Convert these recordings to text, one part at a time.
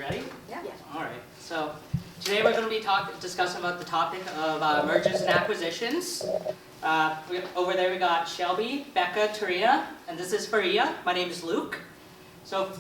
You ready? Yeah. All right. So today we're going to be discussing about the topic of mergers and acquisitions. Over there we got Shelby, Becca, Tarina, and this is Faria. My name is Luke. So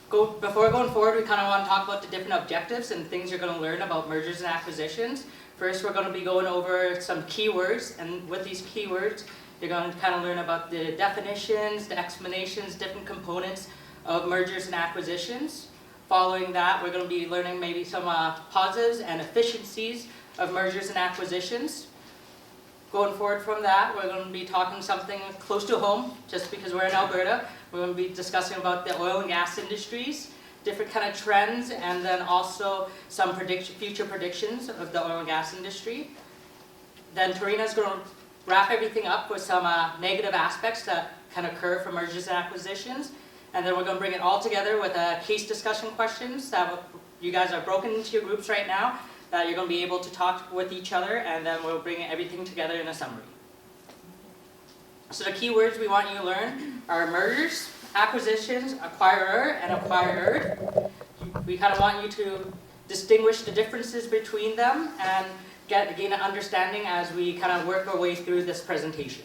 before going forward, we kind of want to talk about the different objectives and things you're going to learn about mergers and acquisitions. First, we're going to be going over some keywords, and with these keywords, you're going to kind of learn about the definitions, the explanations, different components of mergers and acquisitions. Following that, we're going to be learning maybe some positives and efficiencies of mergers and acquisitions. Going forward from that, we're going to be talking something close to home, just because we're in Alberta. We're going to be discussing about the oil and gas industries, different kind of trends, and then also some future predictions of the oil and gas industry. Then Tarina's going to wrap everything up with some negative aspects that can occur from mergers and acquisitions. And then we're going to bring it all together with case discussion questions that you guys are broken into your groups right now, that you're going to be able to talk with each other, and then we'll bring everything together in a summary. So the keywords we want you to learn are mergers, acquisitions, acquirer, and acquired. We kind of want you to distinguish the differences between them and gain an understanding as we kind of work our way through this presentation.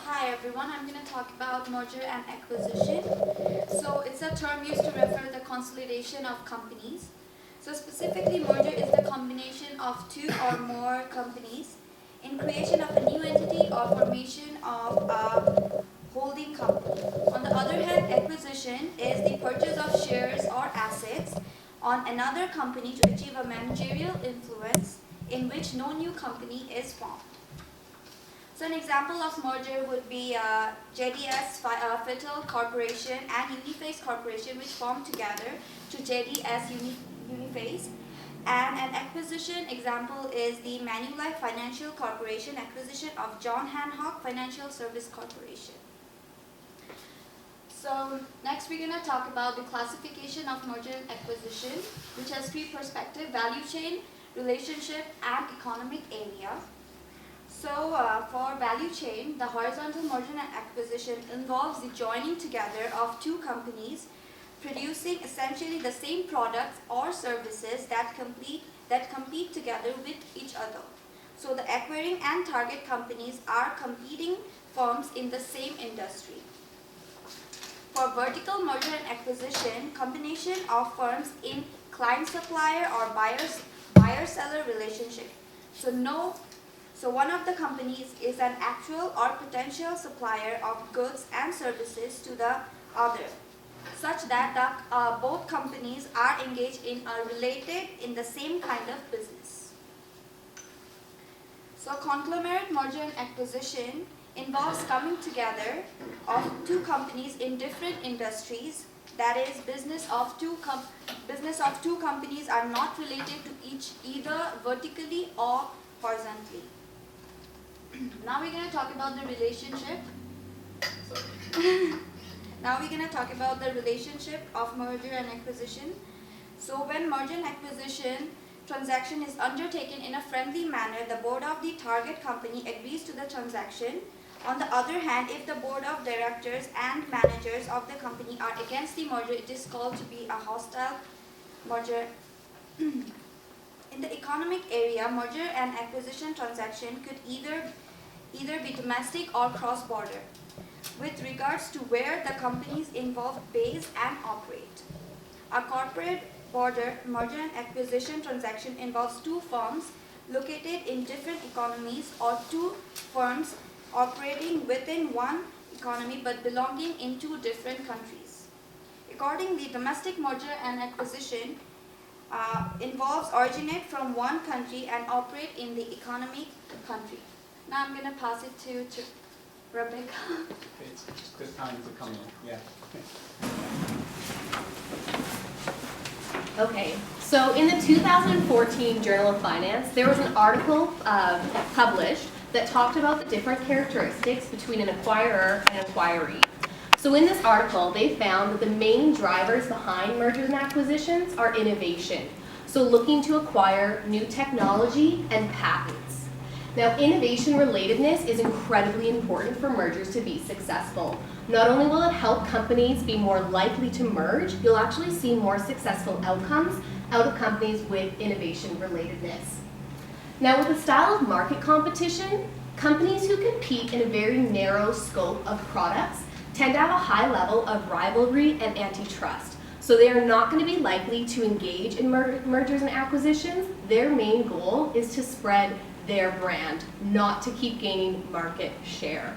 Hi everyone, I'm going to talk about merger and acquisition. So it's a term used to refer to the consolidation of companies. So specifically, merger is the combination of two or more companies in creation of a new entity or formation of a holding company. On the other hand, acquisition is the purchase of shares or assets on another company to achieve a managerial influence in which no new company is formed. So an example of merger would be JDS Fittle Corporation and Uniface Corporation, which formed together to JDS Uniface. And an acquisition example is the Manulife Financial Corporation acquisition of John Hancock Financial Service Corporation. So next we're going to talk about the classification of merger and acquisition, which has three perspectives: value chain, relationship, and economic area. So for value chain, the horizontal merger and acquisition involves the joining together of two companies producing essentially the same products or services that compete together with each other. So the acquiring and target companies are competing firms in the same industry. For vertical merger and acquisition, combination of firms in client-supplier or buyer-seller relationship. So one of the companies is an actual or potential supplier of goods and services to the other, such that both companies are engaged in in the same kind of business. So conglomerate merger and acquisition involves coming together of two companies in different industries. That is, business of two companies are not related to either vertically or horizontally. Now we're going to talk about the relationship. Now we're going to talk about the relationship of merger and acquisition. So when merger and acquisition transaction is undertaken in a friendly manner, the board of the target company agrees to the transaction. On the other hand, if the board of directors and managers of the company are against the merger, it is called to be a hostile merger. In the economic area, merger and acquisition transaction could either be domestic or cross-border, with regards to where the companies involved base and operate. A corporate border merger and acquisition transaction involves two firms located in different economies or two firms operating within one economy but belonging in two different countries. Accordingly, domestic merger and acquisition involves originate from one country and operate in the economic country. Now I'm going to pass it to Rebecca. It's just good time to come in. Yeah. Okay, so in the 2014 Journal of Finance, there was an article published that talked about the different characteristics between an acquirer and acquiree. So in this article, they found that the main drivers behind mergers and acquisitions are innovation. So looking to acquire new technology and patents. Now, innovation relatedness is incredibly important for mergers to be successful. Not only will it help companies be more likely to merge, you'll actually see more successful outcomes out of companies with innovation relatedness. Now, with the style of market competition, companies who compete in a very narrow scope of products tend to have a high level of rivalry and antitrust. So they are not going to be likely to engage in mergers and acquisitions. Their main goal is to spread their brand, not to keep gaining market share.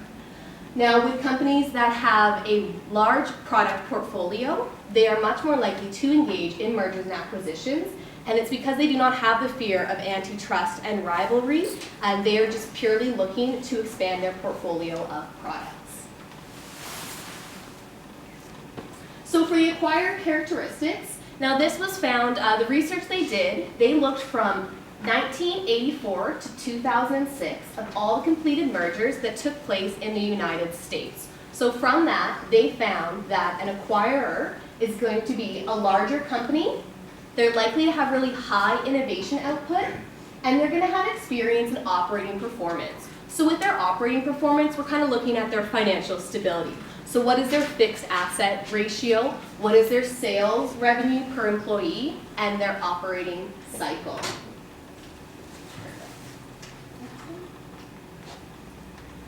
Now, with companies that have a large product portfolio, they are much more likely to engage in mergers and acquisitions, and it's because they do not have the fear of antitrust and rivalry, and they are just purely looking to expand their portfolio of products. So for the acquired characteristics, now this was found, the research they did, they looked from 1984 to 2006 of all the completed mergers that took place in the United States. So from that, they found that an acquirer is going to be a larger company, they're likely to have really high innovation output, and they're going to have experience in operating performance. So with their operating performance, we're kind of looking at their financial stability. So what is their fixed asset ratio? What is their sales revenue per employee? And their operating cycle.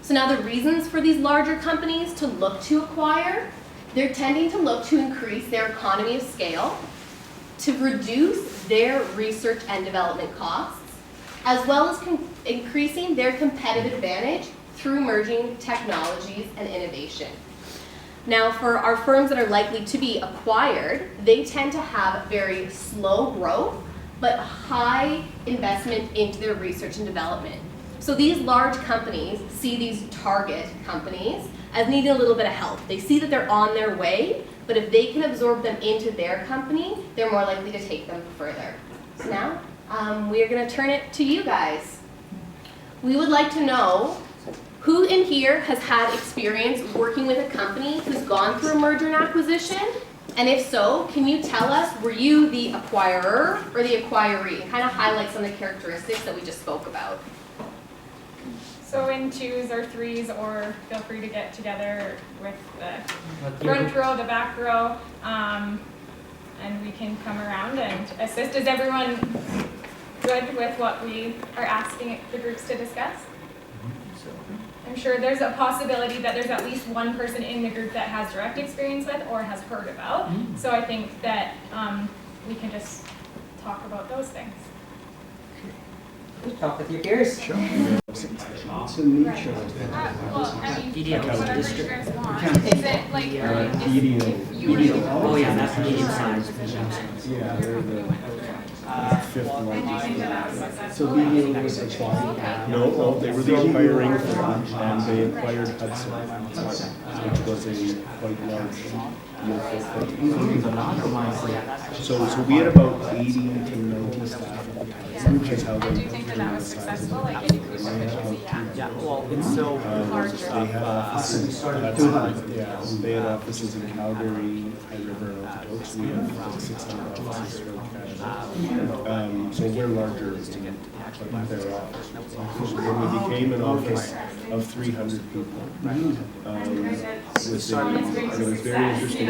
So now the reasons for these larger companies to look to acquire, they're tending to look to increase their economy of scale, to reduce their research and development costs, as well as increasing their competitive advantage through merging technologies and innovation. Now, for our firms that are likely to be acquired, they tend to have very slow growth, but high investment into their research and development. So these large companies see these target companies as needing a little bit of help. They see that they're on their way, but if they can absorb them into their company, they're more likely to take them further. So now, we are going to turn it to you guys. We would like to know who in here has had experience working with a company who's gone through a merger and acquisition? And if so, can you tell us, were you the acquirer or the acquiree? And kind of highlight some of the characteristics that we just spoke about. So in twos or threes, or feel free to get together with the front row, the back row, and we can come around and assist. Is everyone good with what we are asking the groups to discuss? I'm sure there's a possibility that there's at least one person in the group that has direct experience with or has heard about. So I think that we can just talk about those things. Talk with your peers. Sure. It's a nature. Well, I mean, DDO. whatever you guys want. Is it like, if you were to Oh yeah, that's medium size. Yeah, they're the fifth largest. So BDO was acquired. No, they were the acquiring firm, and they acquired Hudson, which was a quite large deal. So we had about 80 to 90 staff, which is how they. do you think that was successful? Like, any group Yeah, well, it's so They had offices. They had offices in Calgary, High River, and Okotoks. We have like 600 offices throughout Canada. So we're larger than their office. So when we became an office of 300 people, it was very interesting.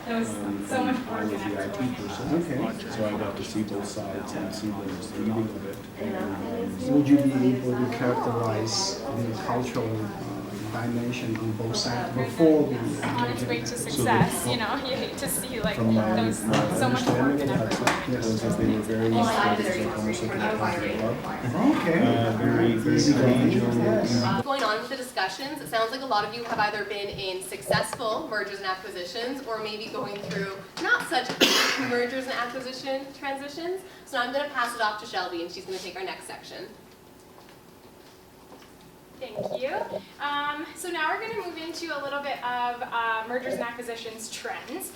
It was so much I was the IT person. Okay. So I got to see both sides and see the leading of it. And, Would you be able to characterize the cultural dimension on both sides before we on its way to success, you know, you hate to see like those so much work understanding and of effort. Hudson was that they were very almost like a country club. Okay. Very collegial. Going on with the discussions, it sounds like a lot of you have either been in successful mergers and acquisitions or maybe going through not such mergers and acquisition transitions. So now I'm going to pass it off to Shelby and she's going to take our next section. Thank you. So now we're going to move into a little bit of mergers and acquisitions trends.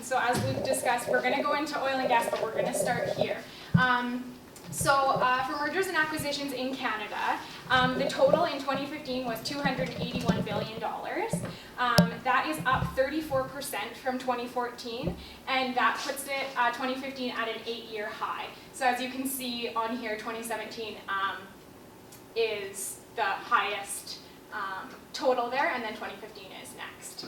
So as we've discussed, we're going to go into oil and gas, but we're going to start here. For mergers and acquisitions in Canada, the total in 2015 was $281 billion. That is up 34% from 2014, and that puts it 2015 at an 8-year high. So as you can see on here, 2017 is the highest total there, and then 2015 is next.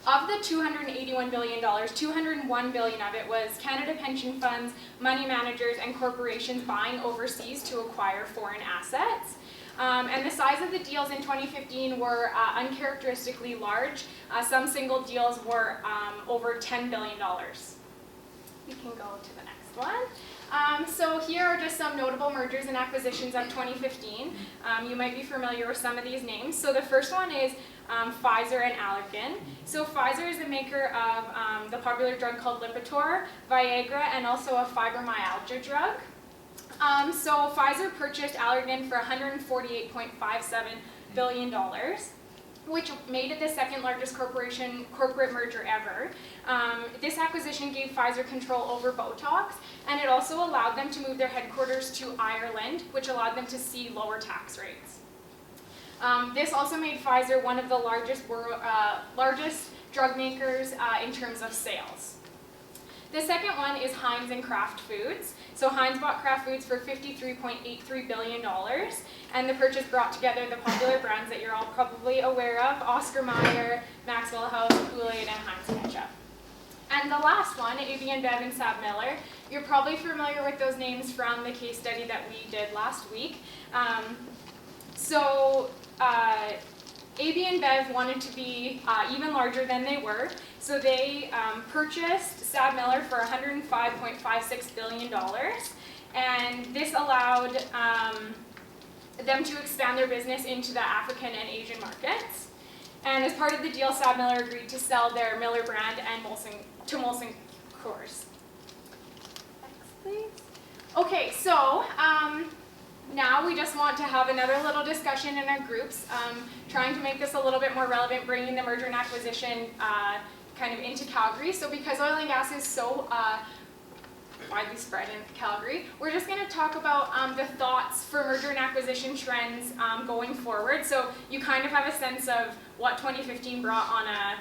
Of the $281 billion, $201 billion of it was Canada pension funds, money managers, and corporations buying overseas to acquire foreign assets. And the size of the deals in 2015 were uncharacteristically large. Some single deals were over $10 billion. We can go to the next one. So here are just some notable mergers and acquisitions of 2015. You might be familiar with some of these names. So the first one is Pfizer and Allergan. So Pfizer is the maker of the popular drug called Lipitor, Viagra, and also a fibromyalgia drug. So Pfizer purchased Allergan for $148.57 billion, which made it the second largest corporate merger ever. This acquisition gave Pfizer control over Botox, and it also allowed them to move their headquarters to Ireland, which allowed them to see lower tax rates. This also made Pfizer one of the largest drug makers in terms of sales. The second one is Heinz and Kraft Foods. So Heinz bought Kraft Foods for $53.83 billion, and the purchase brought together the popular brands that you're all probably aware of: Oscar Mayer, Maxwell House, Kool-Aid, and Heinz Ketchup. And the last one, AB InBev and SABMiller. You're probably familiar with those names from the case study that we did last week. AB InBev wanted to be even larger than they were, so they purchased SABMiller for $105.56 billion, and this allowed them to expand their business into the African and Asian markets. And as part of the deal, SABMiller agreed to sell their Miller brand and Molson Coors. Next, please. Okay, so now we just want to have another little discussion in our groups, trying to make this a little bit more relevant, bringing the merger and acquisition kind of into Calgary. So because oil and gas is so widely spread in Calgary, we're just going to talk about the thoughts for merger and acquisition trends going forward. So you kind of have a sense of what 2015 brought on a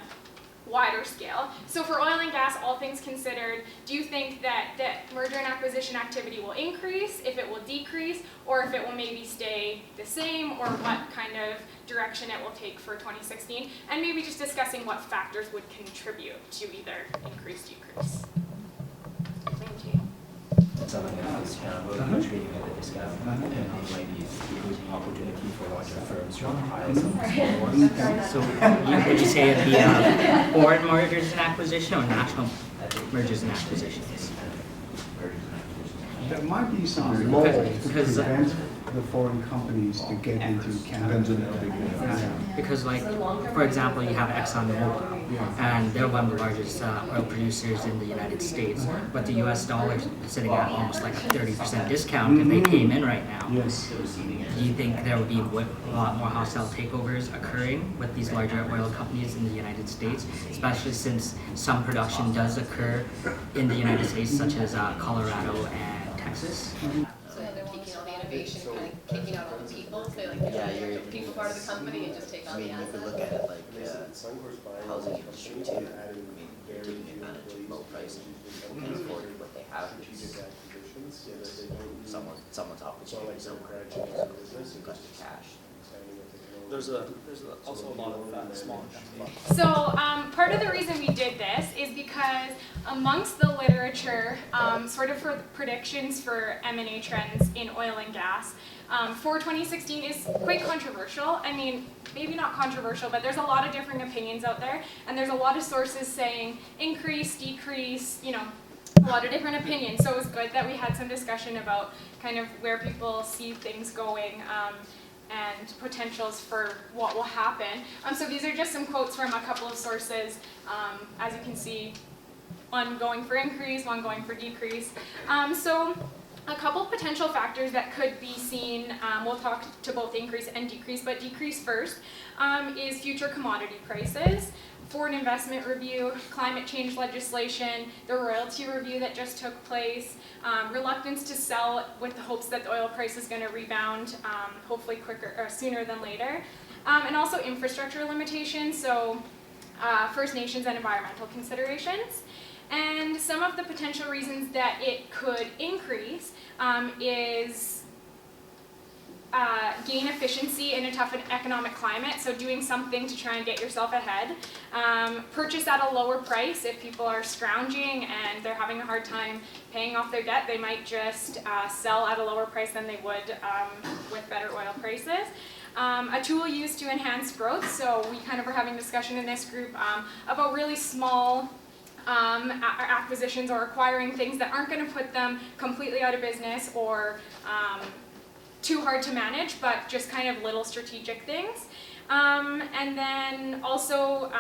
wider scale. So for oil and gas, all things considered, do you think that merger and acquisition activity will increase, if it will decrease, or if it will maybe stay the same, or what kind of direction it will take for 2016? And maybe just discussing what factors would contribute to either increase, decrease. Someone else trading at a discount, and it might be a good opportunity for larger firms to hire some. So would you say it'd be foreign mergers and acquisition or national mergers and acquisitions? There might be some law to Because- prevent the foreign companies to get into Depends on Canada. how big they are. Yeah. Because, like, for example, you have ExxonMobil, and they're one of the largest oil producers in the United States, but the US dollar is sitting at almost like a 30% discount if they came in right now. Yes. Do you think there will be a lot more hostile takeovers occurring with these larger oil companies in the United States, especially since some production does occur in the United States, such as Colorado and Texas? So they're taking all the innovation, kind of kicking out all the people, so like they're the people part of the company and just take I on the mean, you could assets. look at it like housing industry too. I mean, they're taking advantage of low pricing and can afford what they have. Someone's opportunity somewhere. You've got the cash. There's also a lot of small companies. So part of the reason we did this is because amongst the literature, sort of for predictions for M&A trends in oil and gas, for 2016 is quite controversial. I mean, maybe not controversial, but there's a lot of different opinions out there, and there's a lot of sources saying increase, decrease, you know, a lot of different opinions. So it was good that we had some discussion about kind of where people see things going, and potentials for what will happen. So these are just some quotes from a couple of sources. As you can see, one going for increase, one going for decrease. So a couple of potential factors that could be seen, we'll talk to both increase and decrease, but decrease first, is future commodity prices, foreign investment review, climate change legislation, the royalty review that just took place, reluctance to sell with the hopes that the oil price is going to rebound, hopefully quicker or sooner than later, and also infrastructure limitations, so First Nations and environmental considerations. And some of the potential reasons that it could increase is gain efficiency in a tough economic climate, so doing something to try and get yourself ahead. Purchase at a lower price. If people are scrounging and they're having a hard time paying off their debt, they might just sell at a lower price than they would with better oil prices. A tool used to enhance growth, so we kind of are having discussion in this group about really small acquisitions or acquiring things that aren't going to put them completely out of business or too hard to manage, but just kind of little strategic things. And then also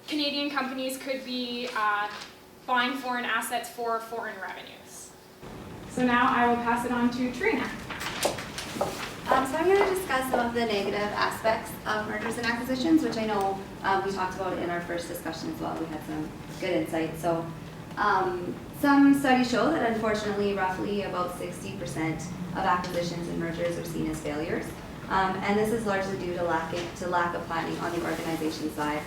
Canadian companies could be buying foreign assets for foreign revenues. So now I will pass it on to Trina. So I'm going to discuss some of the negative aspects of mergers and acquisitions, which I know we talked about in our first discussion as well. We had some good insights. So some studies show that unfortunately roughly about 60% of acquisitions and mergers are seen as failures. And this is largely due to lack of planning on the organization side.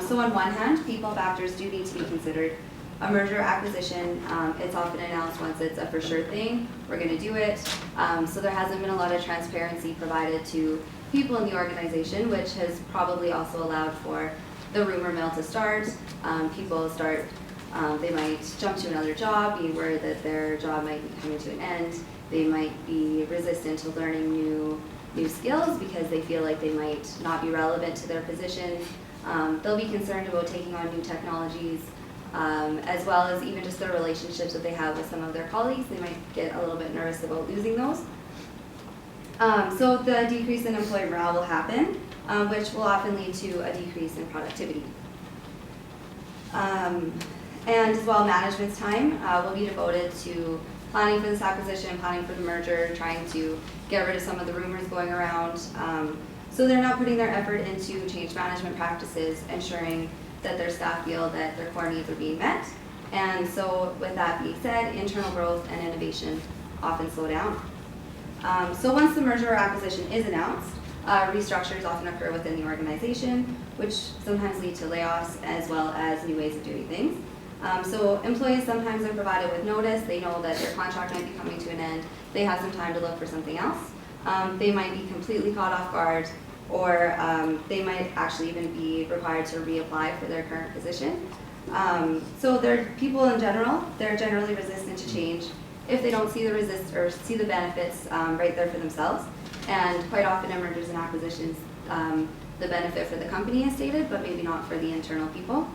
So on one hand, people factors do need to be considered. A merger acquisition, it's often announced once it's a for sure thing, we're going to do it. So there hasn't been a lot of transparency provided to people in the organization, which has probably also allowed for the rumor mill to start. People start, they might jump to another job, be worried that their job might be coming to an end. They might be resistant to learning new skills because they feel like they might not be relevant to their position. They'll be concerned about taking on new technologies, as well as even just their relationships that they have with some of their colleagues. They might get a little bit nervous about losing those. So the decrease in employee morale will happen, which will often lead to a decrease in productivity. And as well, management's time will be devoted to planning for this acquisition, planning for the merger, trying to get rid of some of the rumors going around. So they're not putting their effort into change management practices, ensuring that their staff feel that their core needs are being met. And so with that being said, internal growth and innovation often slow down. So once the merger or acquisition is announced, restructures often occur within the organization, which sometimes lead to layoffs as well as new ways of doing things. So employees sometimes are provided with notice. They know that their contract might be coming to an end. They have some time to look for something else. They might be completely caught off guard, or they might actually even be required to reapply for their current position. So they're people in general, they're generally resistant to change if they don't see the benefits right there for themselves. And quite often in mergers and acquisitions, the benefit for the company is stated, but maybe not for the internal people.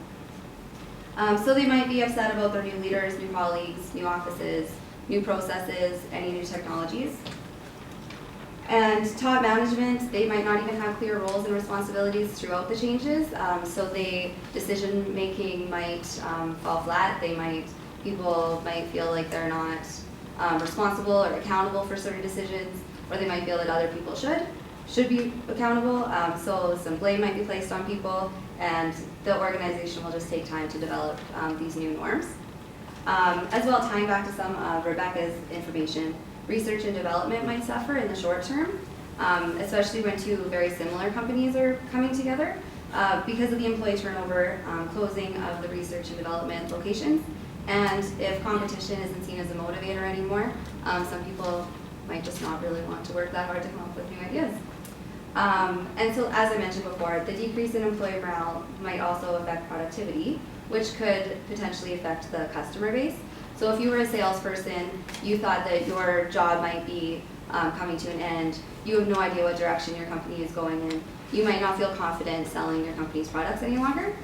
So they might be upset about their new leaders, new colleagues, new offices, new processes, any new technologies. And top management, they might not even have clear roles and responsibilities throughout the changes. So decision making might fall flat. People might feel like they're not responsible or accountable for certain decisions, or they might feel that other people should be accountable. So some blame might be placed on people, and the organization will just take time to develop these new norms. As well, tying back to some of Rebecca's information, research and development might suffer in the short term, especially when two very similar companies are coming together because of the employee turnover, closing of the research and development locations. And if competition isn't seen as a motivator anymore, some people might just not really want to work that hard to come up with new ideas. And so, as I mentioned before, the decrease in employee morale might also affect productivity, which could potentially affect the customer base. So if you were a salesperson, you thought that your job might be coming to an end, you have no idea what direction your company is going in, you might not feel confident selling your company's products any longer.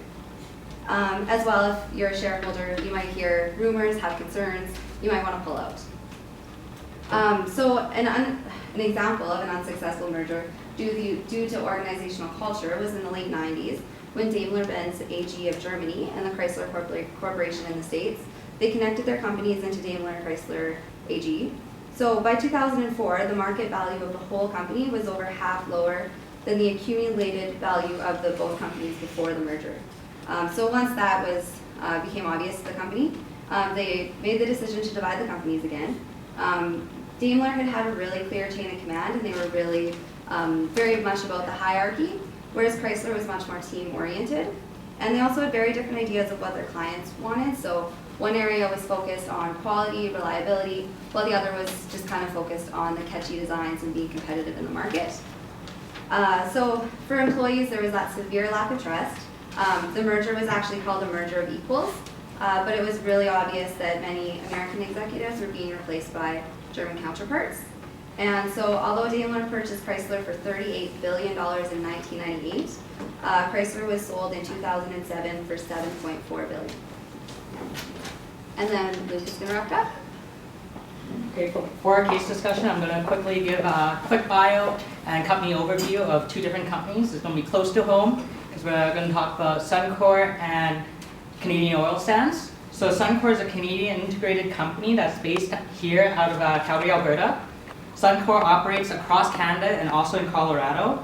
As well, if you're a shareholder, you might hear rumors, have concerns, you might want to pull out. So an example of an unsuccessful merger due to organizational culture was in the late 90s when Daimler-Benz AG of Germany and the Chrysler Corporation in the States, they connected their companies into Daimler and Chrysler AG. So by 2004, the market value of the whole company was over half lower than the accumulated value of the both companies before the merger. So once that became obvious to the company, they made the decision to divide the companies again. Daimler had a really clear chain of command, and they were really very much about the hierarchy, whereas Chrysler was much more team-oriented. And they also had very different ideas of what their clients wanted. So One area was focused on quality, reliability, while the other was just kind of focused on the catchy designs and being competitive in the market. So for employees, there was that severe lack of trust. The merger was actually called a merger of equals, but it was really obvious that many American executives were being replaced by German counterparts. And so although Daimler purchased Chrysler for $38 billion in 1998, Chrysler was sold in 2007 for $7.4 billion. And then Luke is going to wrap it up. Okay, for our case discussion, I'm going to quickly give a quick bio and company overview of two different companies. It's going to be close to home because we're going to talk about Suncor and Canadian Oil Sands. So Suncor is a Canadian integrated company that's based here out of Calgary, Alberta. Suncor operates across Canada and also in Colorado.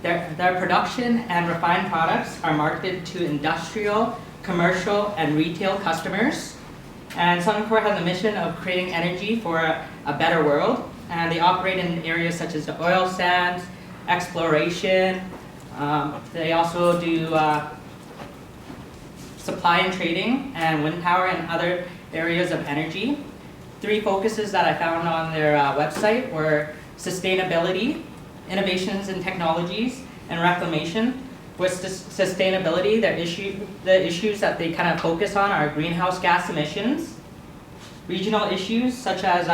Their production and refined products are marketed to industrial, commercial, and retail customers. And Suncor has a mission of creating energy for a better world. And they operate in areas such as the oil sands, exploration. They also do supply and trading and wind power and other areas of energy. Three focuses that I found on their website were sustainability, innovations in technologies, and reclamation. With sustainability, the issues that they kind of focus on are greenhouse gas emissions, regional issues such as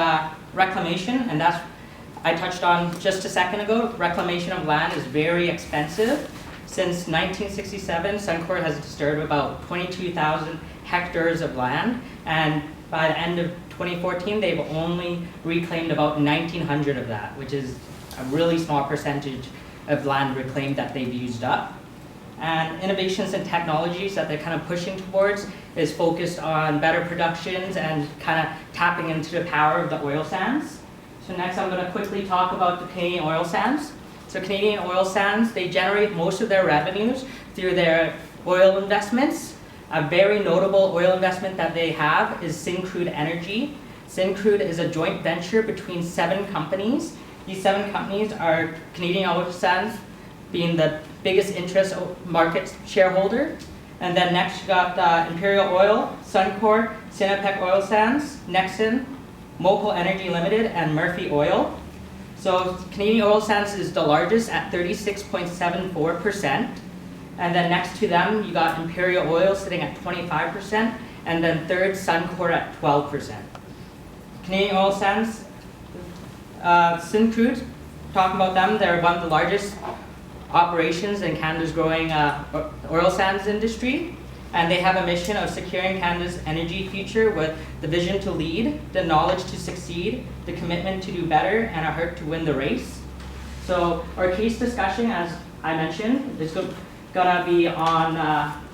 reclamation, and that's I touched on just a second ago. Reclamation of land is very expensive. Since 1967, Suncor has disturbed about 22,000 hectares of land, and by the end of 2014, they've only reclaimed about 1,900 of that, which is a really small percentage of land reclaimed that they've used up. And innovations and technologies that they're kind of pushing towards is focused on better productions and kind of tapping into the power of the oil sands. So next I'm going to quickly talk about the Canadian Oil Sands. So Canadian Oil Sands, they generate most of their revenues through their oil investments. A very notable oil investment that they have is Syncrude Energy. Syncrude is a joint venture between 7 companies. These 7 companies are Canadian Oil Sands being the biggest interest market shareholder. And then next you got Imperial Oil, Suncor, Sinopec Oil Sands, Nexen, Moco Energy Limited, and Murphy Oil. So Canadian Oil Sands is the largest at 36.74%. And then next to them, you got Imperial Oil sitting at 25%, and then third, Suncor at 12%. Canadian Oil Sands, Syncrude, talking about them, they're one of the largest operations in Canada's growing oil sands industry. And they have a mission of securing Canada's energy future with the vision to lead, the knowledge to succeed, the commitment to do better, and a heart to win the race. So our case discussion, as I mentioned, is gonna be on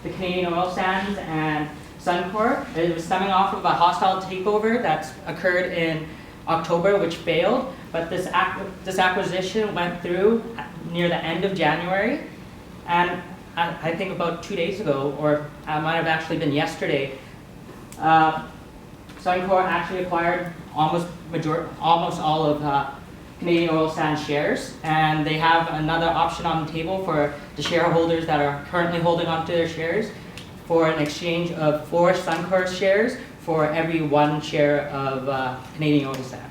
the Canadian Oil Sands and Suncor. It was stemming off of a hostile takeover that's occurred in October, which failed, but this acquisition went through near the end of January, and I think about 2 days ago, or it might have actually been yesterday, Suncor actually acquired almost all of Canadian Oil Sands shares, and they have another option on the table for the shareholders that are currently holding onto their shares for an exchange of 4 Suncor shares for every 1 share of Canadian Oil Sands.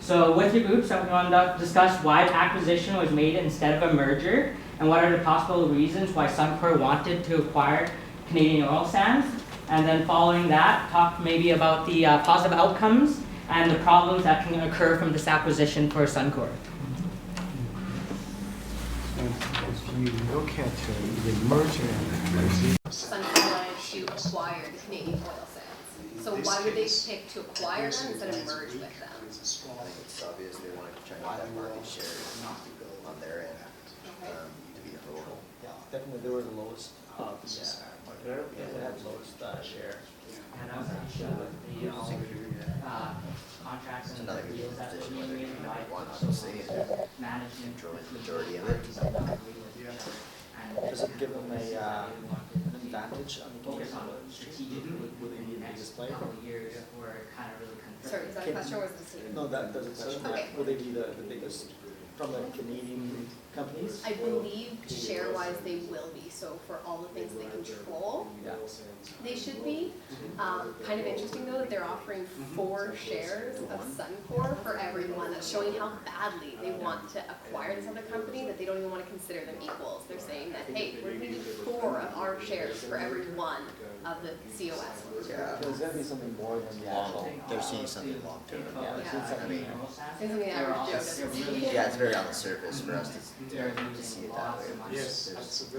So with your groups, I'm going to discuss why the acquisition was made instead of a merger, and what are the possible reasons why Suncor wanted to acquire Canadian Oil Sands. And then following that, talk maybe about the positive outcomes and the problems that can occur from this acquisition for Suncor. If you look at the merger and acquisition, Suncor wanted to acquire the Canadian Oil Sands. So why would they pick to acquire them instead of merge with them? I think it's obvious they wanted to try and get that market share on their end, to be a total. Yeah, definitely they were the lowest. They had the lowest share. And I was not sure with the contracts It's and another good deals that were position, being whether made you by want to say it or management. control the majority of it. Does it give them an advantage on the Focus game? on strategically Would they be the biggest player? couple of years were kind of really concerned. Sorry, is that a question or was it a statement? No, that doesn't question. Okay. Will they be the biggest from the Canadian companies? I believe share-wise they will be, so for all the things they control, Yeah. they should be. Kind of interesting though that they're offering 4 shares of Suncor for everyone. That's showing how badly they want to acquire this other company that they don't even want to consider them equals. They're saying that, hey, we're going to do 4 of our shares for every one of the COS. Yeah. There's gonna be something more than the actual. They're seeing something long term. Yeah. I mean, It's something the average Joe doesn't see. yeah, it's very on the surface for us to see it that way.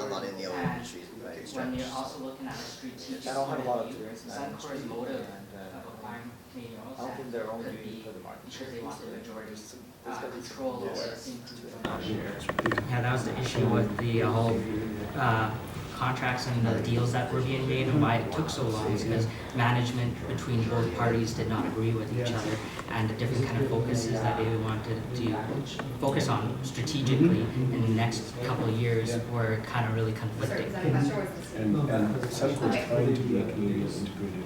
I'm not in the oil industry by any stretch. When you're also looking at a strategic I don't have a lot of point of view, experience in that Suncor's industry, motive and, of acquiring Canadian oil I don't think they're only could be for the market because they want the majority There's gotta be some control over yes. Yeah, that was the issue with the whole contracts and the deals that were being made and why it took so long is because management between both parties did not agree with each other and the different kind of focuses that they wanted to focus on strategically in the next couple of years were kind of really conflicting. And Suncor's trying to be a Canadian integrated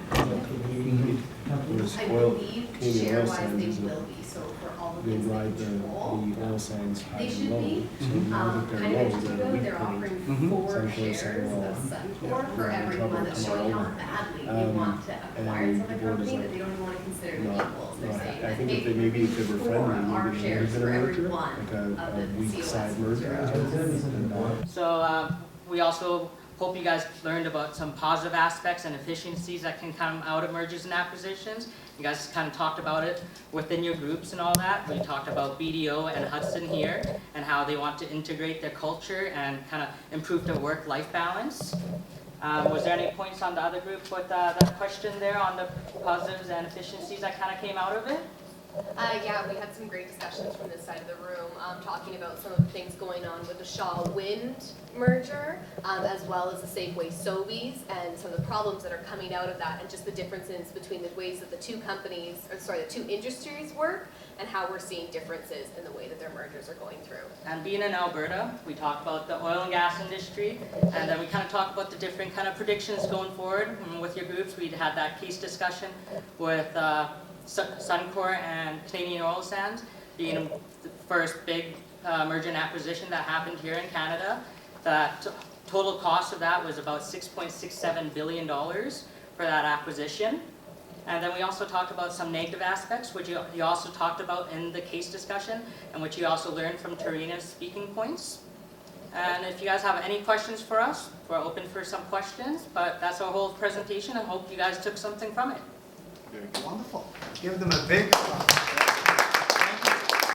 whereas I oil, believe Canadian oil share-wise sands they is will be, so for all the they things they ride control. the oil sands high They and should low. be. So now that Kind they're of low, interesting though, they're they're weakening. offering 4 Suncor's shares saying, well, of Suncor yeah, for we're in everyone. trouble, That's come showing how over. badly they want to acquire and this the other board is company like, that they don't even want to consider them No, equals. They're no, saying I that, think hey, if they maybe if they were 4 friendly, of our maybe they shares would have for been a every merger, one like of a the weak COS. side merger. So we also hope you guys learned about some positive aspects and efficiencies that can come out of mergers and acquisitions. You guys kind of talked about it within your groups and all that. We talked about BDO and Hudson here and how they want to integrate their culture and kind of improve their work-life balance. Was there any points on the other group with that question there on the positives and efficiencies that kind of came out of it? Yeah, we had some great discussions from this side of the room, talking about some of the things going on with the Shaw Wind merger, as well as the Safeway Sobeys, and some of the problems that are coming out of that, and just the differences between the ways that the two industries work, and how we're seeing differences in the way that their mergers are going through. And being in Alberta, we talked about the oil and gas industry, and then we kind of talked about the different kind of predictions going forward. And with your groups, we had that case discussion with Suncor and Canadian Oil Sands being the first big merger and acquisition that happened here in Canada. The total cost of that was about $6.67 billion for that acquisition. And then we also talked about some negative aspects, which you also talked about in the case discussion, and which you also learned from Tarina's speaking points. And if you guys have any questions for us, we're open for some questions, but that's our whole presentation. I hope you guys took something from it. Wonderful. Give them a big applause.